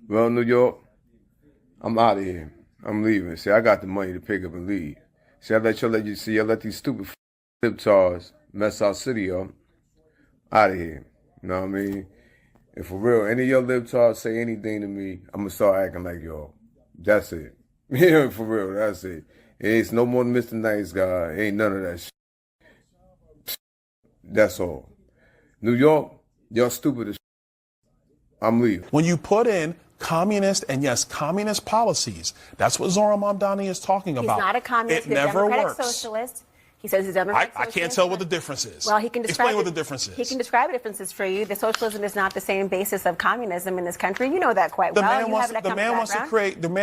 Well, New York, I'm out of here. I'm leaving. See, I got the money to pick up and leave. See, I let these stupid libtards mess our city up. Out of here. You know what I mean? And for real, any of your libtards say anything to me, I'm going to start acting like y'all. That's it. You know, for real, that's it. It's no more Mr. Nice Guy. Ain't none of that shit. That's all. New York, y'all stupid as shit. I'm leaving. When you put in communist and, yes, communist policies, that's what Zohran Mamdani is talking about. He's not a communist. It never Democratic works. Socialist. He says he's Democratic I can't tell what the difference is. Well, he can explain what the difference is. He can describe the differences for you. The socialism is not the same basis of communism in this country. You know that quite well. The man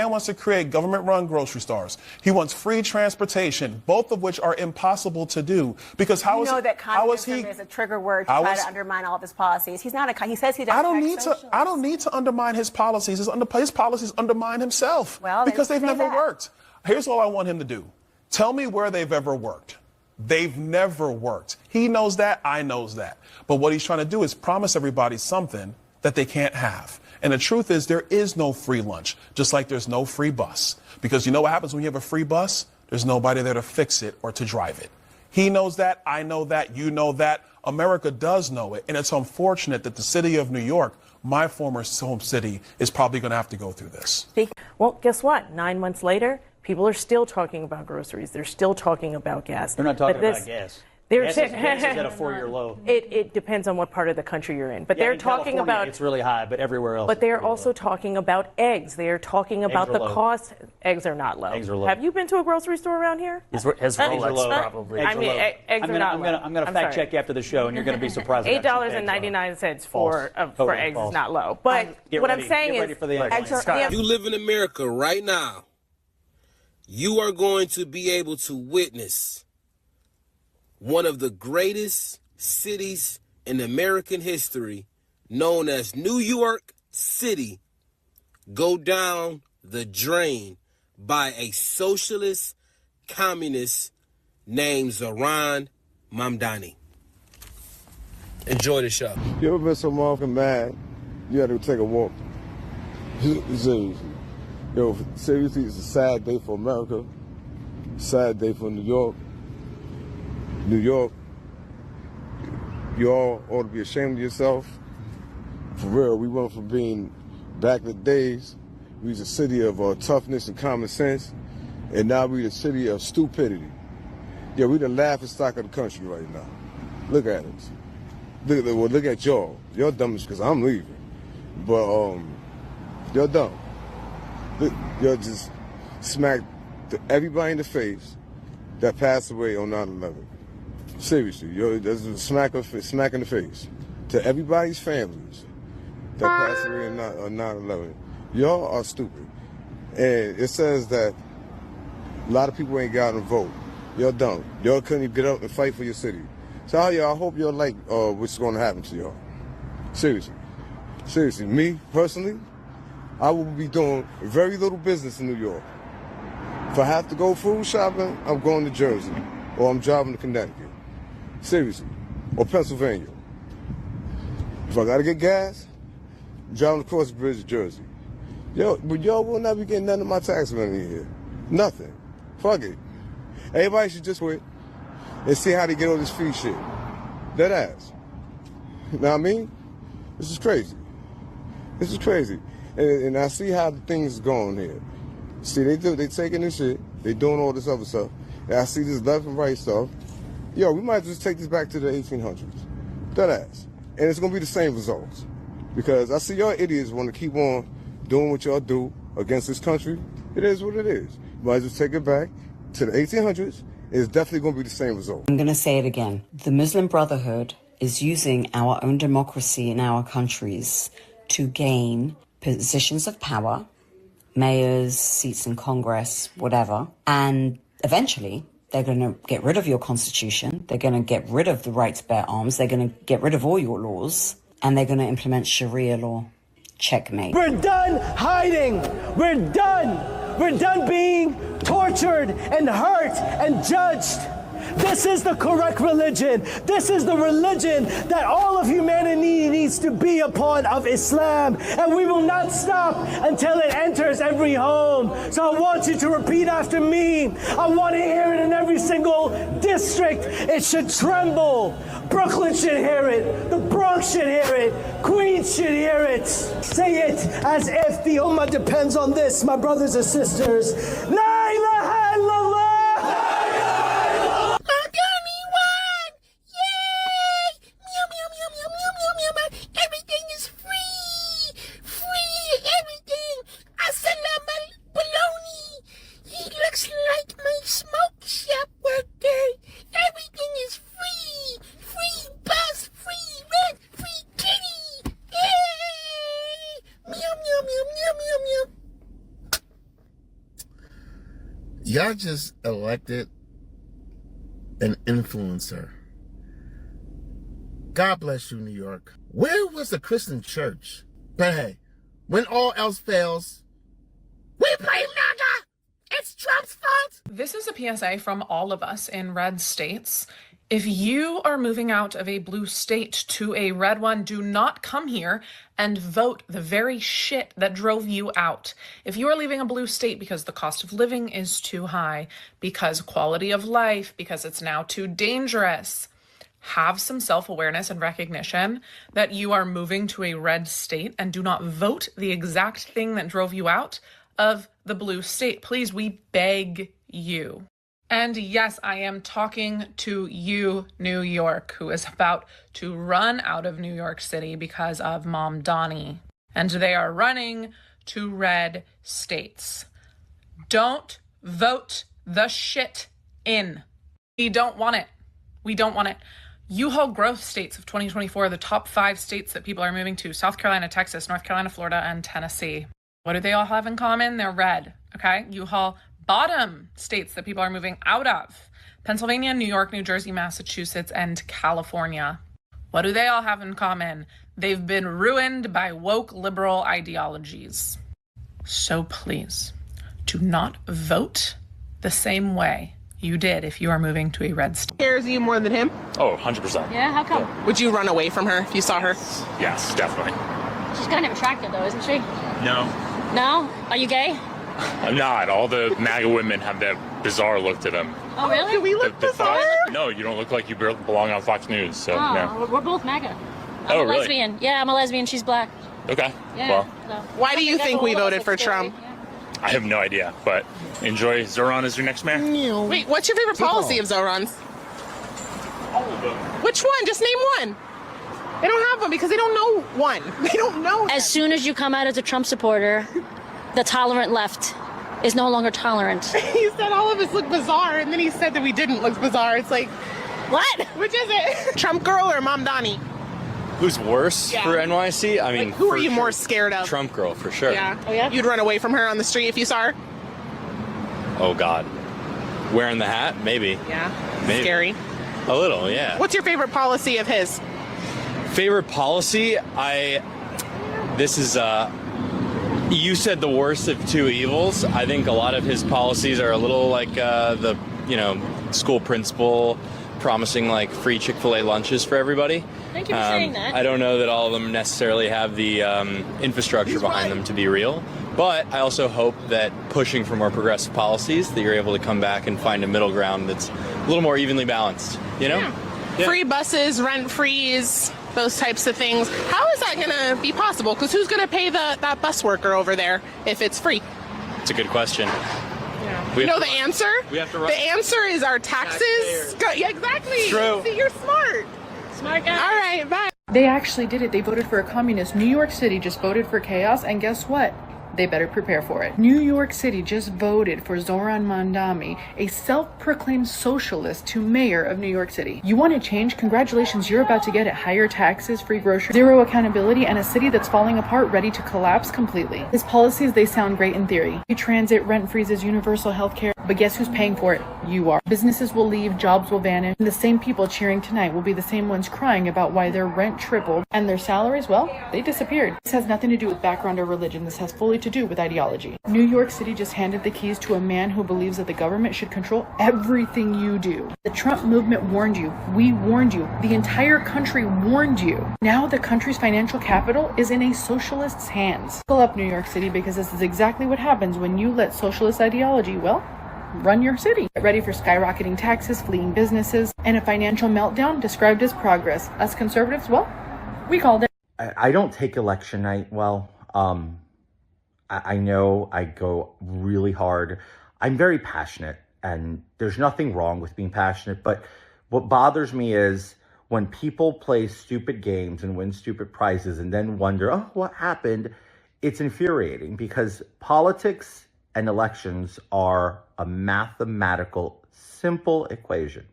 wants to create government-run grocery stores. He wants free transportation, both of which are impossible to do. Because how is a trigger word to try to undermine all of his policies. He's not a. He says he doesn't. I don't need to undermine his policies. His policies undermine himself. Well, because they've never worked. Here's all I want him to do. Tell me where they've ever worked. They've never worked. He knows that. I knows that. But what he's trying to do is promise everybody something that they can't have. And the truth is there is no free lunch, just like there's no free bus. Because you know what happens when you have a free bus? There's nobody there to fix it or to drive it. He knows that. I know that. You know that. America does know it. And it's unfortunate that the city of New York, my former home city, is probably going to have to go through this. Well, guess what? 9 months later, people are still talking about groceries. They're still talking about gas. They're not talking about gas. Gas is at a 4-year low. It depends on what part of the country you're in. But they're talking about it's really high, but everywhere else. But they're also talking about eggs. They are talking about the cost. Eggs are not low. Eggs are low. Have you been to a grocery store around here? Eggs are low. Probably. I mean, eggs are not low. I'm going to fact check you after the show, and you're going to be surprised. $8.99 for eggs is not low. But what I'm saying is, you live in America right now. You are going to be able to witness one of the greatest cities in American history, known as New York City, go down the drain by a socialist communist named Zohran Mamdani. Enjoy the show. You ever been so motherfucking mad, you had to take a walk? Seriously. Yo, seriously, it's a sad day for America. Sad day for New York. New York, you all ought to be ashamed of yourself. For real, we went from being, back in the days, we was a city of toughness and common sense, and now we the city of stupidity. Yeah, we the laughing stock of the country right now. Look at us. Look at y'all. Y'all dumb because I'm leaving. But y'all dumb. Y'all just smacked everybody in the face that passed away on 9/11. Seriously, there's a smack in the face to everybody's families that passed away on 9/11. Y'all are stupid. And it says that a lot of people ain't got to vote. Y'all dumb. Y'all couldn't even get up and fight for your city. So I hope y'all like what's going to happen to y'all. Seriously. Seriously, me, personally, I will be doing very little business in New York. If I have to go food shopping, I'm going to Jersey, or I'm driving to Connecticut. Seriously. Or Pennsylvania. If I got to get gas, I'm driving across the bridge to Jersey. But y'all will not be getting none of my tax money here. Nothing. Fuck it. Everybody should just wait and see how they get all this free shit. Dead ass. You know what I mean? This is crazy. This is crazy. And I see how the things going here. See, they taking this shit, they doing all this other stuff. And I see this left and right stuff. Yo, we might just take this back to the 1800s. Dead ass. And it's gonna be the same results. Because I see y'all idiots want to keep on doing what y'all do against this country. It is what it is. You might just take it back to the 1800s. It's definitely gonna be the same result. I'm gonna say it again. The Muslim Brotherhood is using our own democracy in our countries to gain positions of power, mayors, seats in Congress, whatever. And eventually, they're going to get rid of your constitution. They're going to get rid of the right to bear arms. They're going to get rid of all your laws. And they're going to implement Sharia law. Checkmate. We're done hiding. We're done. We're done being tortured and hurt and judged. This is the correct religion. This is the religion that all of humanity needs to be a part of, Islam. And we will not stop until it enters every home. So I want you to repeat after me. I want to hear it in every single district. It should tremble. Brooklyn should hear it. The Bronx should hear it. Queens should hear it. Say it as if the Ummah depends on this, my brothers and sisters. La ilaha illallah. Mamdani won! Yay! Meow, meow, meow, meow, meow, meow, meow, meow. Everything is free! Free everything! Assalam baloney! He looks like my smoke shop worker! Everything is free! Free bus, free rent, free kitty! Yay! Meow, meow, meow, meow, meow, meow. Y'all just elected an influencer. God bless you, New York. Where was the Christian church? But hey, when all else fails, we play MAGA! It's Trump's fault! This is a PSA from all of us in red states. If you are moving out of a blue state to a red one, do not come here and vote the very shit that drove you out. If you are leaving a blue state because the cost of living is too high, because quality of life, because it's now too dangerous, have some self-awareness and recognition that you are moving to a red state and do not vote the exact thing that drove you out of the blue state. Please, we beg you. And yes, I am talking to you, New York, who is about to run out of New York City because of Mamdani. And they are running to red states. Don't vote the shit in. We don't want it. We don't want it. U-Haul growth states of 2024 are the top 5 states that people are moving to: South Carolina, Texas, North Carolina, Florida, and Tennessee. What do they all have in common? They're red, okay? U-Haul bottom states that people are moving out of: Pennsylvania, New York, New Jersey, Massachusetts, and California. What do they all have in common? They've been ruined by woke liberal ideologies. So please, do not vote the same way you did if you are moving to a red state. Scares you more than him? Oh, 100%. Yeah, how come? Yeah. Would you run away from her if you saw her? Yes, definitely. She's kind of attractive though, isn't she? No. No? Are you gay? I'm not. All the MAGA women have that bizarre look to them. Oh, really? Do we look bizarre? No, you don't look like you belong on Fox News. So, no. We're both MAGA. I'm a really? lesbian. Yeah, I'm a lesbian. She's black. Okay. Yeah. Well, So. Why do you think we voted for Trump? I have no idea, but enjoy Zohran as your next mayor. Wait, what's your favorite policy of Zohran's? All of them. Which one? Just name one. They don't have one because they don't know one. They don't know. As soon as you come out as a Trump supporter, the tolerant left is no longer tolerant. He said all of us look bizarre, and then he said that we didn't look bizarre. It's like, what? Which is it? Trump girl or Mamdani? Who's worse for NYC? I mean, like, who are you more scared of? Trump girl, for sure. Yeah. Oh, yeah? You'd run away from her on the street if you saw her? Oh, God. Wearing the hat? Maybe. Yeah. Maybe. Scary. A little, yeah. What's your favorite policy of his? Favorite policy? This is, you said the worst of two evils. I think a lot of his policies are a little like the, school principal promising like free Chick-fil-A lunches for everybody. Thank you for saying that. I don't know that all of them necessarily have the infrastructure behind them to be real. But I also hope that pushing for more progressive policies, that you're able to come back and find a middle ground that's a little more evenly balanced, Yeah. Free buses, rent freeze, those types of things. How is that going to be possible? Because who's going to pay that bus worker over there if it's free? It's a good question. Yeah. You know the answer? We have to The answer is our taxes. Yeah, exactly. It's true. See, you're smart. Smart guy. All right, bye. They actually did it. They voted for a communist. New York City just voted for chaos, and guess what? They better prepare for it. New York City just voted for Zohran Mamdani, a self-proclaimed socialist, to mayor of New York City. You want to change? Congratulations, you're about to get it. Higher taxes, free groceries, zero accountability, and a city that's falling apart, ready to collapse completely. His policies, they sound great in theory. Free transit, rent freezes, universal health care. But guess who's paying for it? You are. Businesses will leave, jobs will vanish, and the same people cheering tonight will be the same ones crying about why their rent tripled and their salaries, well, they disappeared. This has nothing to do with background or religion. This has fully to do with ideology. New York City just handed the keys to a man who believes that the government should control everything you do. The Trump movement warned you. We warned you. The entire country warned you. Now the country's financial capital is in a socialist's hands. Pull up New York City, because this is exactly what happens when you let socialist ideology, well, run your city. Get ready for skyrocketing taxes, fleeing businesses, and a financial meltdown described as progress. Us conservatives, well, we called it. I don't take election night well. I know I go really hard. I'm very passionate, and there's nothing wrong with being passionate, but what bothers me is when people play stupid games and win stupid prizes and then wonder, oh, what happened? It's infuriating, because politics and elections are a mathematical, simple equation.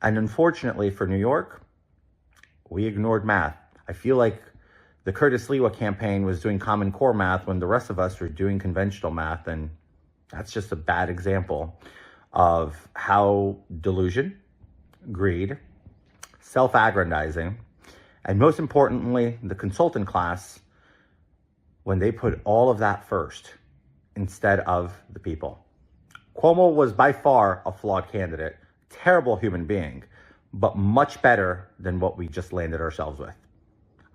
And unfortunately for New York, we ignored math. I feel like the Curtis Lewa campaign was doing Common Core math when the rest of us were doing conventional math, and that's just a bad example of how delusion, greed, self-aggrandizing, and most importantly, the consultant class, when they put all of that first instead of the people. Cuomo was by far a flawed candidate, terrible human being, but much better than what we just landed ourselves with.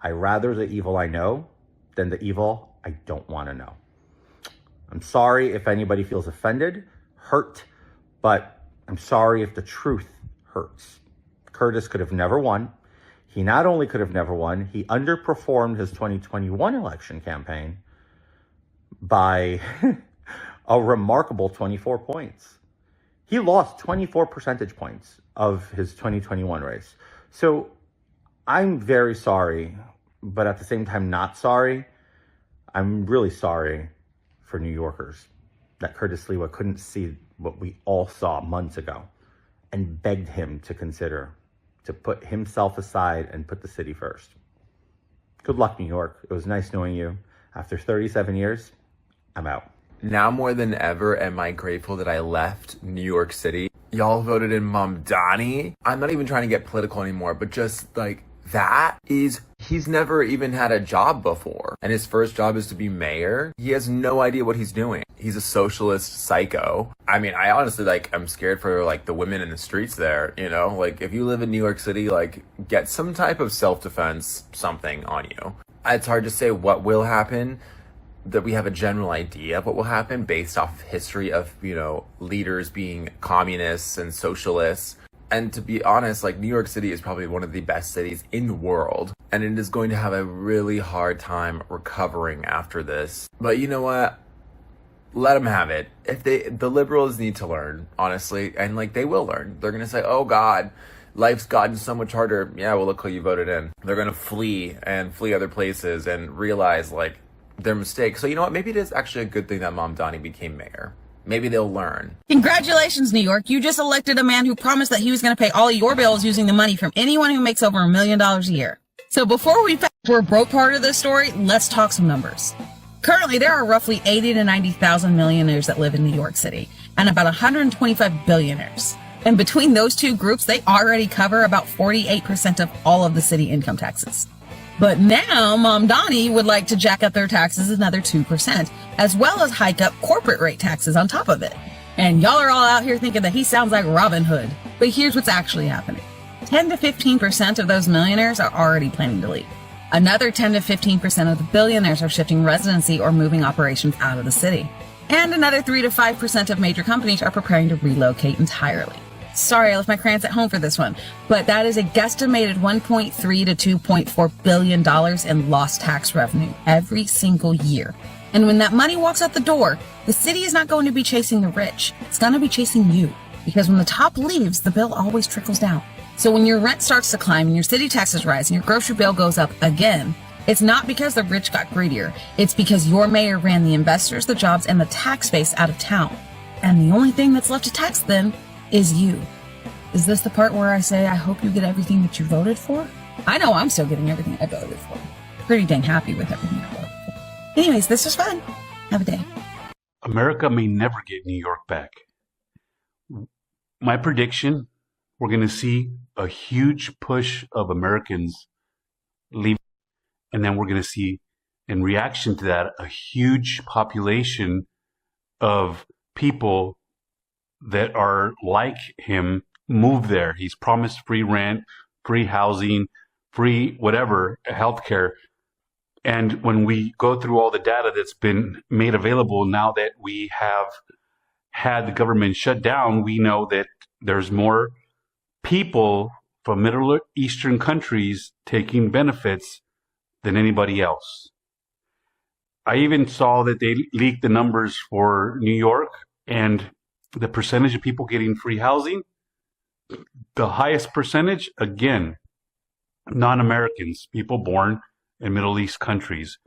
I rather the evil I know than the evil I don't want to know. I'm sorry if anybody feels offended, hurt, but I'm sorry if the truth hurts. Curtis could have never won. He not only could have never won, he underperformed his 2021 election campaign by a remarkable 24 points. He lost 24 percentage points of his 2021 race. So I'm very sorry, but at the same time not sorry. I'm really sorry for New Yorkers that Curtis Lewa couldn't see what we all saw months ago and begged him to consider to put himself aside and put the city first. Good luck, New York. It was nice knowing you. After 37 years, I'm out. Now more than ever am I grateful that I left New York City. Y'all voted in Mamdani. I'm not even trying to get political anymore, but just like he's never even had a job before. And his first job is to be mayor. He has no idea what he's doing. He's a socialist psycho. I mean, I honestly, I'm scared for, the women in the streets there, you know? If you live in New York City, get some type of self-defense something on you. It's hard to say what will happen, that we have a general idea of what will happen based off of history of, leaders being communists and socialists. And to be honest, New York City is probably one of the best cities in the world. And it is going to have a really hard time recovering after this. But you know what? Let them have it. If the liberals need to learn, honestly, and they will learn. They're going to say, oh God, life's gotten so much harder. Yeah, well, look who you voted in. They're going to flee other places and realize their mistake. So you know what? Maybe it is actually a good thing that Mamdani became mayor. Maybe they'll learn. Congratulations, New York. You just elected a man who promised that he was going to pay all of your bills using the money from anyone who makes over $1 million a year. So before we fast forward broke part of this story, let's talk some numbers. Currently, there are roughly 80 to 90,000 millionaires that live in New York City and about 125 billionaires. And between those two groups, they already cover about 48% of all of the city income taxes. But now Mamdani would like to jack up their taxes another 2%, as well as hike up corporate rate taxes on top of it. And y'all are all out here thinking that he sounds like Robin Hood. But here's what's actually happening. 10 to 15% of those millionaires are already planning to leave. Another 10 to 15% of the billionaires are shifting residency or moving operations out of the city. And another 3 to 5% of major companies are preparing to relocate entirely. Sorry, I left my crayons at home for this one, but that is a guesstimated $1.3 to $2.4 billion in lost tax revenue every single year. And when that money walks out the door, the city is not going to be chasing the rich. It's going to be chasing you. Because when the top leaves, the bill always trickles down. So when your rent starts to climb and your city taxes rise and your grocery bill goes up again, it's not because the rich got greedier. It's because your mayor ran the investors, the jobs, and the tax base out of town. And the only thing that's left to tax then is you. Is this the part where I say, I hope you get everything that you voted for? I know I'm still getting everything I voted for. Pretty dang happy with everything I voted for. Anyways, this was fun. Have a day. America may never get New York back, my prediction, we're going to see a huge push of Americans leaving, and then we're going to see, in reaction to that, a huge population of people that are like him move there. He's promised free rent, free housing, free whatever, healthcare. And when we go through all the data that's been made available now that we have had the government shut down, we know that there's more people from Middle Eastern countries taking benefits than anybody else. I even saw that they leaked the numbers for New York, and the percentage of people getting free housing, the highest percentage, again, non-Americans, people born in Middle East countries.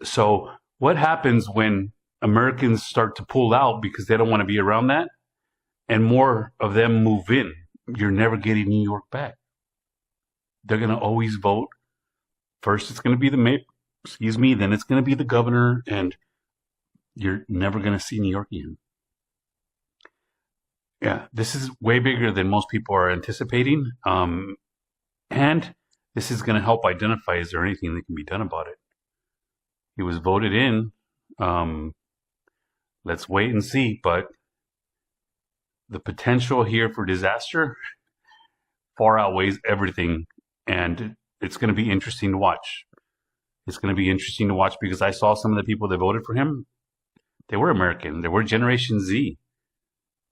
So what happens when Americans start to pull out because they don't want to be around that, and more of them move in? You're never getting New York back. They're going to always vote. First, it's going to be the mayor, then it's going to be the governor, and you're never going to see New York again. Yeah, this is way bigger than most people are anticipating. And this is going to help identify, is there anything that can be done about it? He was voted in. Let's wait and see. But the potential here for disaster far outweighs everything. And it's going to be interesting to watch. It's going to be interesting to watch because I saw some of the people that voted for him. They were American. They were Generation Z.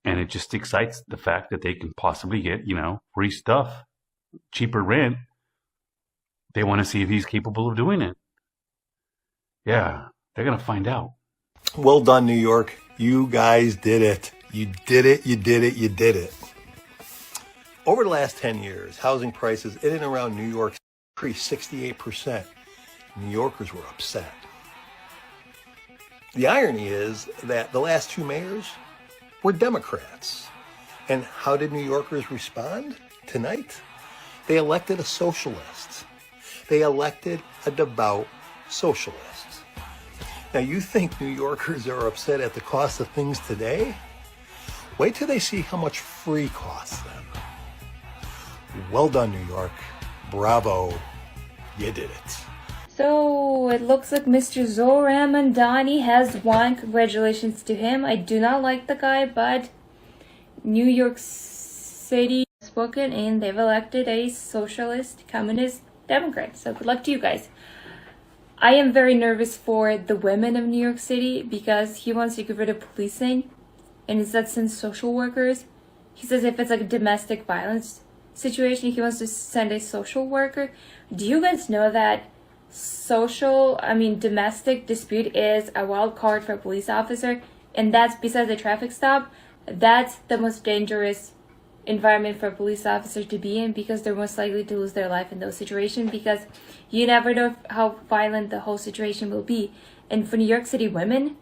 And it just excites the fact that they can possibly get, free stuff, cheaper rent. They want to see if he's capable of doing it. Yeah, they're going to find out. Well done, New York. You guys did it. You did it. You did it. You did it. Over the last 10 years, housing prices in and around New York increased 68%. New Yorkers were upset. The irony is that the last two mayors were Democrats. And how did New Yorkers respond tonight? They elected a socialist. They elected a devout socialist. Now, you think New Yorkers are upset at the cost of things today? Wait till they see how much free costs them. Well done, New York. Bravo. You did it. So, it looks like Mr. Zohran Mamdani has won. Congratulations to him. I do not like the guy, but New York City has spoken and they've elected a socialist, communist Democrat. So, good luck to you guys. I am very nervous for the women of New York City because he wants to get rid of policing and instead send social workers. He says if it's like a domestic violence situation, he wants to send a social worker. Do you guys know that domestic dispute is a wild card for a police officer, and that's besides the traffic stop, that's the most dangerous environment for a police officer to be in because they're most likely to lose their life in those situations because you never know how violent the whole situation will be. And for New York City women,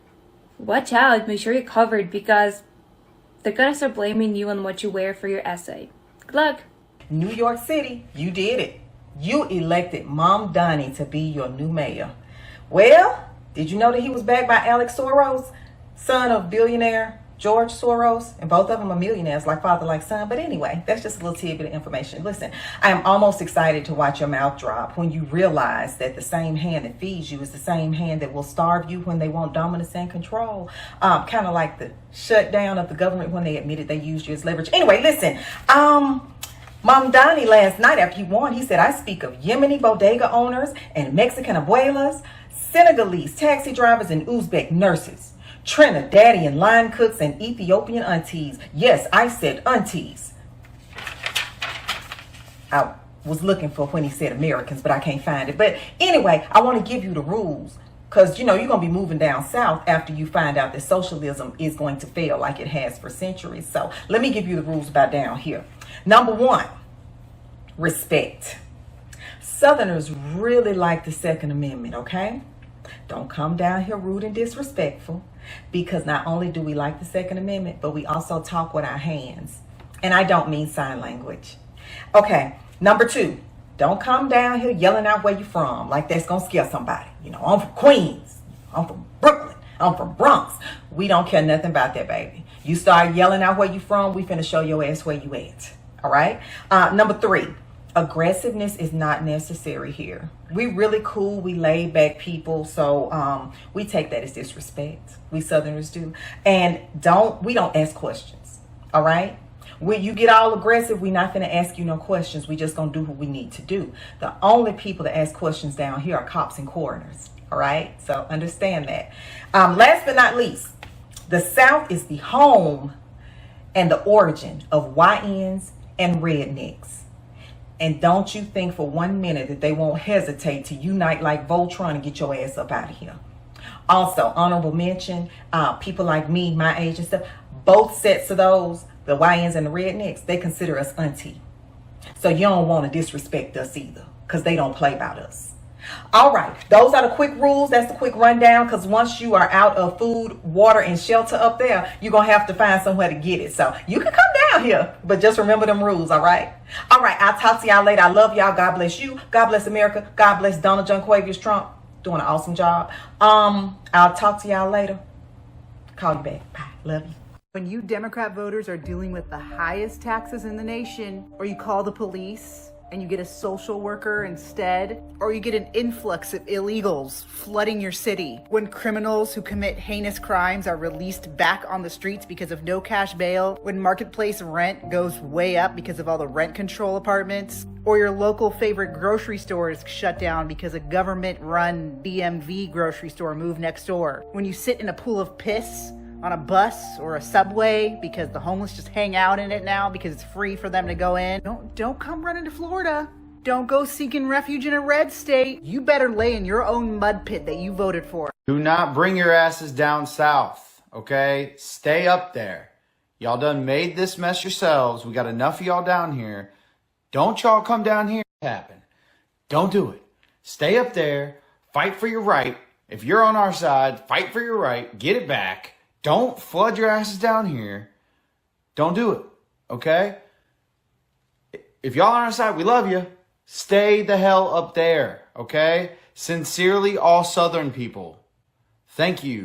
watch out, make sure you're covered because they're gonna start blaming you on what you wear for your essay. Good luck. New York City, you did it. You elected Mamdani to be your new mayor. Well, did you know that he was backed by Alex Soros, son of billionaire George Soros? And both of them are millionaires, like father, like son. But anyway, that's just a little tidbit of information. Listen, I am almost excited to watch your mouth drop when you realize that the same hand that feeds you is the same hand that will starve you when they want dominance and control. Kind of like the shutdown of the government when they admitted they used you as leverage. Anyway, listen, Mamdani last night after he won, he said, I speak of Yemeni bodega owners and Mexican abuelas, Senegalese taxi drivers and Uzbek nurses, Trinidadian line cooks and Ethiopian aunties. Yes, I said aunties. I was looking for when he said Americans, but I can't find it. But anyway, I want to give you the rules because, you're going to be moving down south after you find out that socialism is going to fail like it has for centuries. So let me give you the rules about down here. Number one, respect. Southerners really like the Second Amendment, okay? Don't come down here rude and disrespectful because not only do we like the Second Amendment, but we also talk with our hands. And I don't mean sign language. Okay, number two, don't come down here yelling out where you're from like that's going to scare somebody. I'm from Queens. I'm from Brooklyn. I'm from Bronx. We don't care nothing about that, baby. You start yelling out where you from, we finna show your ass where you at. All right? Number 3, aggressiveness is not necessary here. We really cool, we laid back people, so we take that as disrespect. We Southerners do. And we don't ask questions. All right? When you get all aggressive, we're not going to ask you no questions. We just going to do what we need to do. The only people that ask questions down here are cops and coroners. All right? So understand that. Last but not least, the South is the home and the origin of YNs and rednecks. And don't you think for 1 minute that they won't hesitate to unite like Voltron and get your ass up out of here. Also, honorable mention, people like me, my age and stuff, both sets of those, the YNs and the rednecks, they consider us auntie. So you don't want to disrespect us either, because they don't play about us. All right, those are the quick rules. That's the quick rundown, because once you are out of food, water, and shelter up there, you're going to have to find somewhere to get it. So you can come down here, but just remember them rules, all right? All right, I'll talk to y'all later. I love y'all. God bless you. God bless America. God bless Donald John Quavius Trump. Doing an awesome job. I'll talk to y'all later. Call you back. Bye. Love you. When you Democrat voters are dealing with the highest taxes in the nation, or you call the police and you get a social worker instead, or you get an influx of illegals flooding your city, when criminals who commit heinous crimes are released back on the streets because of no cash bail, when marketplace rent goes way up because of all the rent control apartments, or your local favorite grocery store is shut down because a government-run DMV grocery store moved next door, when you sit in a pool of piss on a bus or a subway because the homeless just hang out in it now because it's free for them to go in. Don't come running to Florida. Don't go seeking refuge in a red state. You better lay in your own mud pit that you voted for. Do not bring your asses down south, okay? Stay up there. Y'all done made this mess yourselves. We got enough of y'all down here. Don't y'all come down here and happen. Don't do it. Stay up there. Fight for your right. If you're on our side, fight for your right. Get it back. Don't flood your asses down here. Don't do it, okay? If y'all on our side, we love you. Stay the hell up there, okay? Sincerely, all Southern people. Thank you.